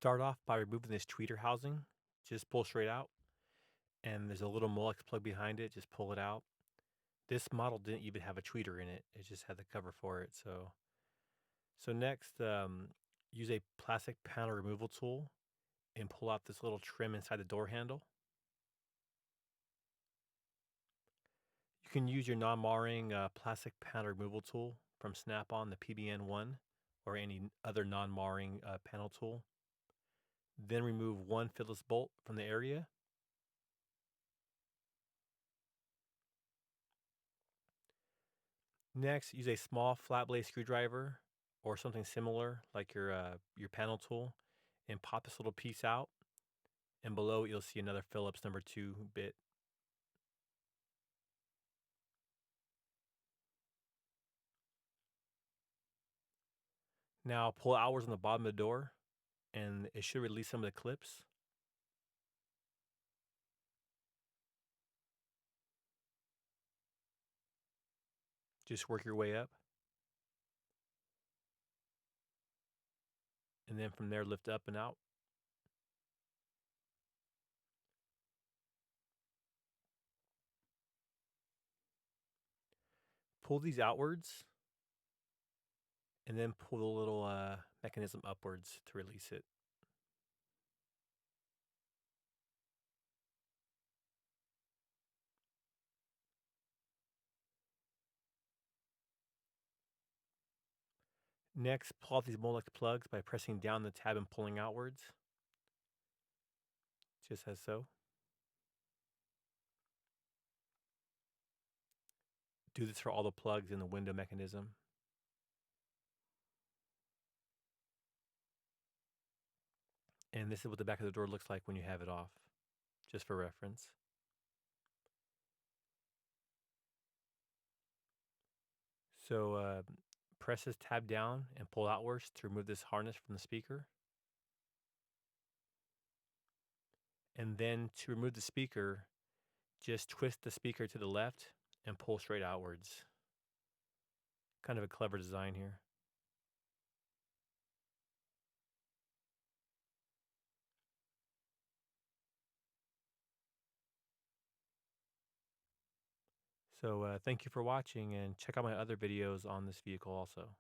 Start off by removing this tweeter housing. Just pull straight out, and there's a little Molex plug behind it. Just pull it out. This model didn't even have a tweeter in it. It just had the cover for it. So next, use a plastic panel removal tool and pull out this little trim inside the door handle. You can use your non-marring plastic panel removal tool from Snap-on, the PBN1, or any other non-marring panel tool. Then remove one Phillips bolt from the area. Next, use a small flat blade screwdriver or something similar like your panel tool and pop this little piece out. And below you'll see another Phillips number 2 bit. Now pull outwards on the bottom of the door and it should release some of the clips. Just work your way up. And then from there lift up and out. Pull these outwards and then pull the little mechanism upwards to release it. Next, pull out these Molex plugs by pressing down the tab and pulling outwards, just as so. Do this for all the plugs in the window mechanism. And this is what the back of the door looks like when you have it off, just for reference. So press this tab down and pull outwards to remove this harness from the speaker. And then to remove the speaker, just twist the speaker to the left and pull straight outwards. Kind of a clever design here. So thank you for watching and check out my other videos on this vehicle also.